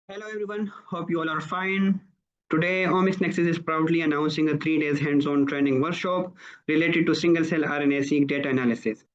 Hello everyone, hope you all are fine. Today, Omics Nexus is proudly announcing a 3 days hands-on training workshop related to single-cell RNA-seq data analysis.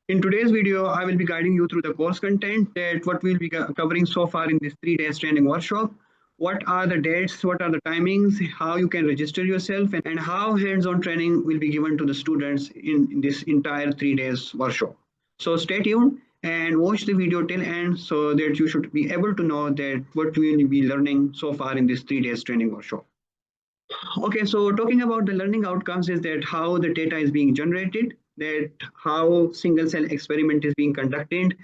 In today's video, I will be guiding you through the course content that what we'll be covering so far in this 3 days training workshop. What are the dates, what are the timings, how you can register yourself, and how hands-on training will be given to the students in this entire 3 days workshop. So stay tuned and watch the video till end so that you should be able to know that what we will be learning so far in this 3 days training workshop. Okay, so talking about the learning outcomes is that how the data is being generated, that how single cell experiment is being conducted,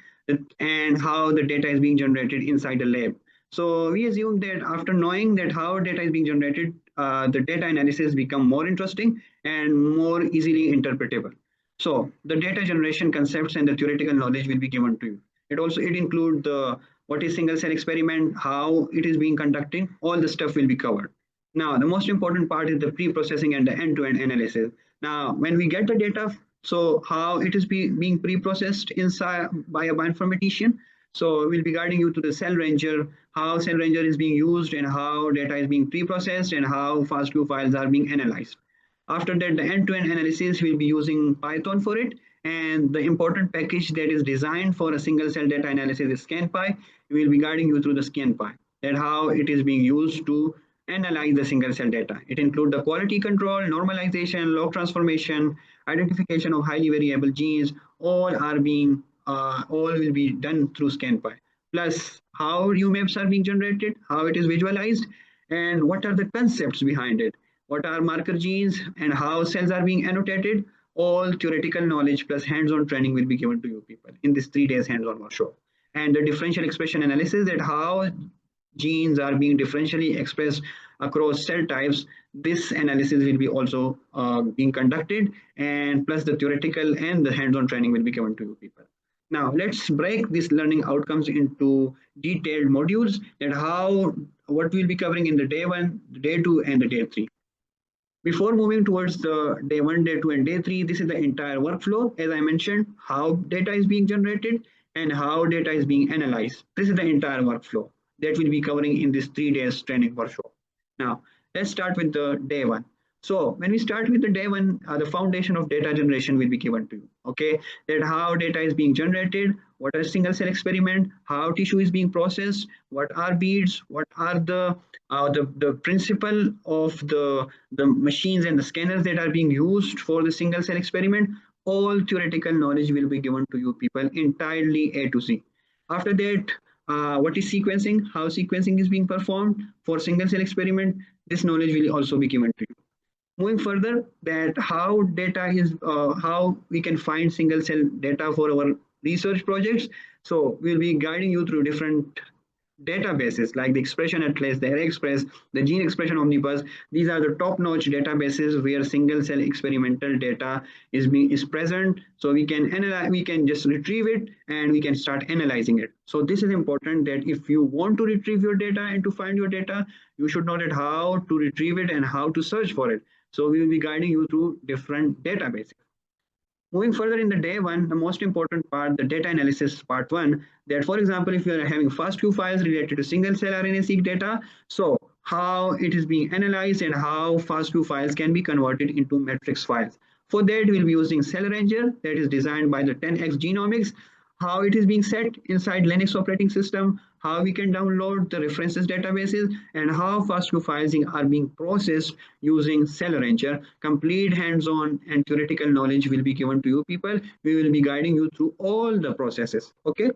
and how the data is being generated inside the lab. So we assume that after knowing that how data is being generated, the data analysis become more interesting and more easily interpretable. So the data generation concepts and the theoretical knowledge will be given to you. It includes the what is single cell experiment, how it is being conducted, all the stuff will be covered. Now, the most important part is the pre-processing and the end-to-end analysis. Now, when we get the data, so how it is being pre-processed inside by a bioinformatician. So we'll be guiding you to the cell ranger, how cell ranger is being used and how data is being pre-processed and how FASTQ files are being analyzed. After that, the end-to-end analysis will be using Python for it. And the important package that is designed for a single cell data analysis is Scanpy. We will be guiding you through the Scanpy, that how it is being used to analyze the single cell data. It includes the quality control, normalization, log transformation, identification of highly variable genes, all will be done through Scanpy. Plus, how UMAPs are being generated, how it is visualized, and what are the concepts behind it, what are marker genes, and how cells are being annotated. All theoretical knowledge plus hands-on training will be given to you people in this 3 days hands-on workshop. And the differential expression analysis, that how genes are being differentially expressed across cell types, this analysis will be also being conducted, and plus the theoretical and the hands-on training will be given to you people. Now let's break these learning outcomes into detailed modules, that how what we'll be covering in the day 1, day 2, and the day 3. Before moving towards the day 1, day 2, and day 3, this is the entire workflow. As I mentioned, how data is being generated and how data is being analyzed. This is the entire workflow that we'll be covering in this 3 days training workshop. Now, let's start with the day 1. So when we start with the day 1, the foundation of data generation will be given to you. Okay, that how data is being generated, what is single cell experiment, how tissue is being processed, what are beads, what are the principle of the machines and the scanners that are being used for the single cell experiment. All theoretical knowledge will be given to you people entirely A to Z. After that, what is sequencing, how sequencing is being performed for single cell experiment, this knowledge will also be given to you. Moving further, that how data is, how we can find single cell data for our research projects. So we'll be guiding you through different databases like the expression atlas, the array express, the gene expression omnibus. These are the top-notch databases where single cell experimental data is present. So we can analyze, we can just retrieve it and we can start analyzing it. So this is important, that if you want to retrieve your data and to find your data, you should know that how to retrieve it and how to search for it. So we will be guiding you through different databases. Moving further in the day 1, the most important part, the data analysis part 1, that for example, if you are having FASTQ files related to single cell RNA-seq data, so how it is being analyzed and how FASTQ files can be converted into matrix files. For that, we'll be using Cell Ranger, that is designed by the 10x Genomics, how it is being set inside Linux operating system, how we can download the references databases, and how FASTQ files are being processed using Cell Ranger. Complete hands-on and theoretical knowledge will be given to you people. We will be guiding you through all the processes. Okay.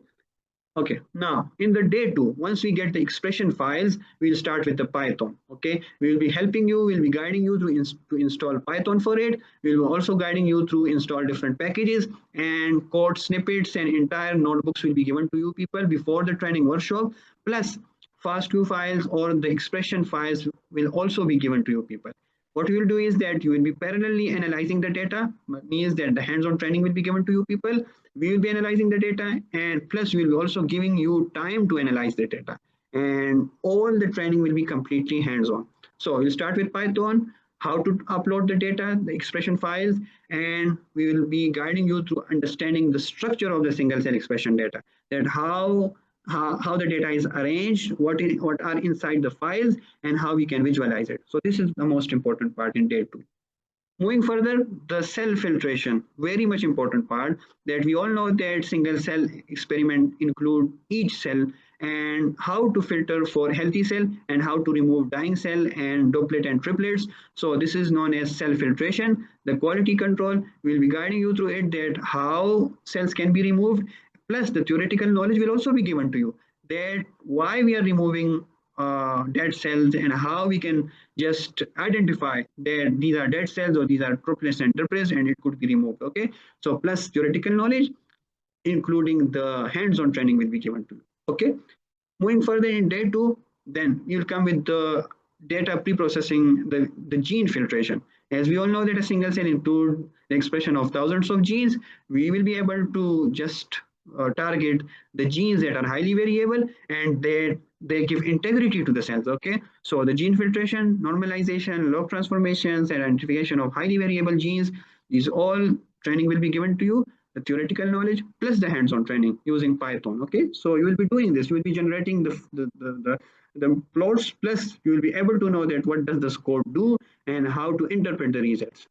Okay, now in the day 2, once we get the expression files, we'll start with the Python. Okay, we will be helping you, we'll be guiding you to install Python for it. We'll be also guiding you through install different packages, and code snippets and entire notebooks will be given to you people before the training workshop. Plus, FASTQ files or the expression files will also be given to you people. What you will do is that you will be parallelly analyzing the data, means that the hands-on training will be given to you people. We will be analyzing the data, and plus we will be also giving you time to analyze the data. And all the training will be completely hands-on. So we'll start with Python, how to upload the data, the expression files, and we will be guiding you through understanding the structure of the single cell expression data, that how how the data is arranged, what are inside the files, and how we can visualize it. So this is the most important part in day 2. Moving further, the cell filtration, very much important part, that we all know that single cell experiment include each cell and how to filter for healthy cell and how to remove dying cell and duplet and triplets. So this is known as cell filtration. The quality control will be guiding you through it, that how cells can be removed, plus the theoretical knowledge will also be given to you, that why we are removing dead cells and how we can just identify that these are dead cells or these are triplets and triplets and it could be removed. Okay, so plus theoretical knowledge including the hands-on training will be given to you. Okay, moving further in day 2, then you'll come with the data pre-processing, the gene filtration. As we all know that a single cell includes the expression of thousands of genes, we will be able to just target the genes that are highly variable and they give integrity to the cells. Okay, so the gene filtration, normalization, log transformations, and identification of highly variable genes, these all training will be given to you, the theoretical knowledge plus the hands-on training using Python. Okay, so you will be doing this, you will be generating the plots, plus you will be able to know that what does this code do and how to interpret the results.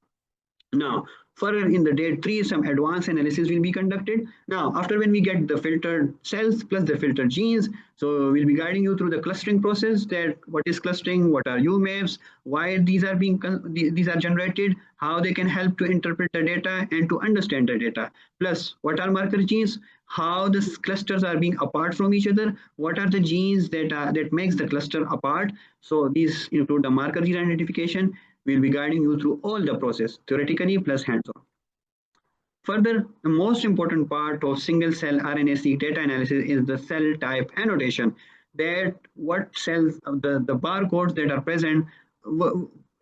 Now, further in the day 3, some advanced analysis will be conducted. Now, after when we get the filtered cells plus the filtered genes, so we'll be guiding you through the clustering process, that what is clustering, what are UMAPs, why these are generated, how they can help to interpret the data and to understand the data, plus what are marker genes, how the clusters are being apart from each other, what are the genes that makes the cluster apart. So these include the marker gene identification. We'll be guiding you through all the process, theoretically plus hands-on. Further, the most important part of single-cell RNA-seq data analysis is the cell type annotation, that what cells, the barcodes that are present,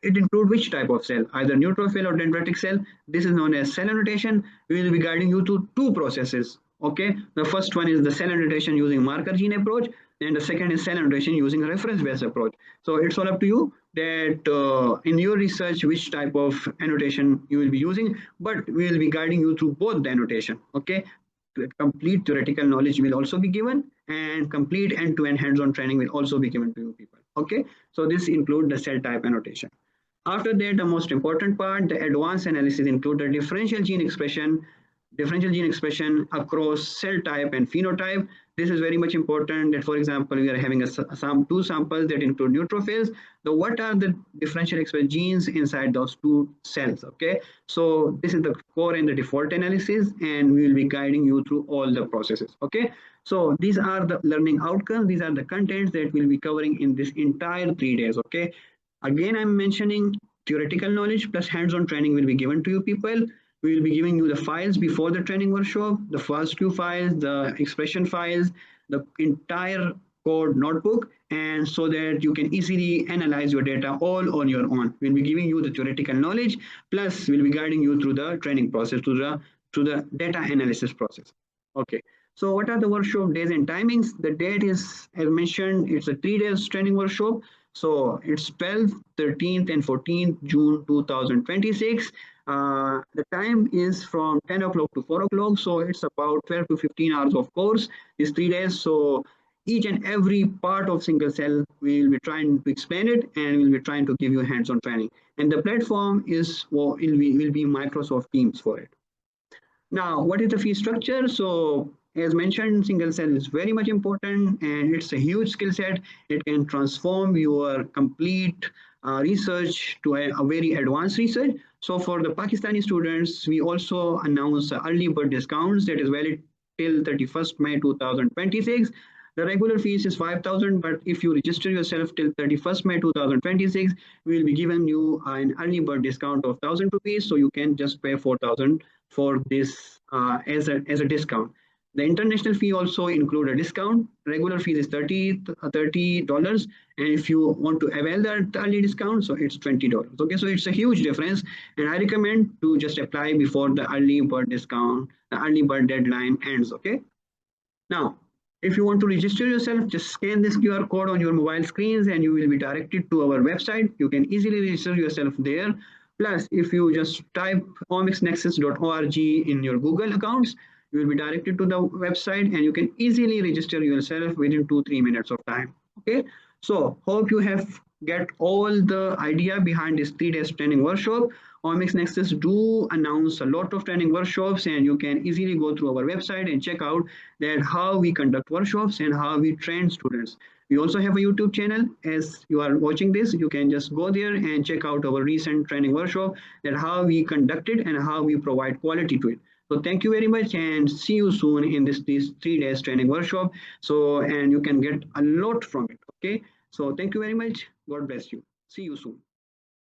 it includes which type of cell, either neutrophil or dendritic cell. This is known as cell annotation. We will be guiding you through 2 processes. Okay, the first one is the cell annotation using marker gene approach, and the second is cell annotation using reference-based approach. So it's all up to you that in your research which type of annotation you will be using, but we will be guiding you through both the annotation. Okay, complete theoretical knowledge will also be given and complete end-to-end hands-on training will also be given to you people. Okay, so this includes the cell type annotation. After that, the most important part, the advanced analysis include the differential gene expression across cell type and phenotype. This is very much important, that for example we are having two samples that include neutrophils. So what are the differential expressed genes inside those 2 cells? Okay, so this is the core and the default analysis, and we will be guiding you through all the processes. Okay, so these are the learning outcomes, these are the contents that we'll be covering in this entire 3 days. Okay, again I'm mentioning theoretical knowledge plus hands-on training will be given to you people. We will be giving you the files before the training workshop, the first 2 files, the expression files, the entire code notebook, and so that you can easily analyze your data all on your own. We'll be giving you the theoretical knowledge, plus we'll be guiding you through the training process, through the data analysis process. Okay, so what are the workshop days and timings? The date is, as mentioned, it's a 3 days training workshop. So it's 12th, 13th, and 14th June 2026. The time is from 10 o'clock to 4 o'clock. So it's about 12 to 15 hours of course, these 3 days. So each and every part of single cell, we will be trying to explain it and we'll be trying to give you hands-on training. And the platform will be Microsoft Teams for it. Now, what is the fee structure? So as mentioned, single cell is very much important and it's a huge skill set. It can transform your complete research to a very advanced research. So for the Pakistani students, we also announce early bird discounts that is valid till 31st May 2026. The regular fees is 5,000, but if you register yourself till 31st May 2026, we will be giving you an early bird discount of 1,000 rupees. So you can just pay 4,000 for this as a discount. The international fee also include a discount. Regular fee is $30, and if you want to avail that early discount, so it's $20. Okay, so it's a huge difference, and I recommend to just apply before the early bird discount, the early bird deadline ends. Okay. Now, if you want to register yourself, just scan this QR code on your mobile screens, and you will be directed to our website. You can easily register yourself there. Plus, if you just type omicsnexus.org in your Google accounts, You will be directed to the website and you can easily register yourself within 2-3 minutes of time. Okay, so hope you have get all the idea behind this 3 days training workshop. Omics Nexus do announce a lot of training workshops, and you can easily go through our website and check out that how we conduct workshops and how we train students. We also have a YouTube channel. As you are watching this, you can just go there and check out our recent training workshop, that how we conducted and how we provide quality to it. So thank you very much and see you soon in this 3 days training workshop. So, and you can get a lot from it. Okay. So thank you very much. God bless you. See you soon.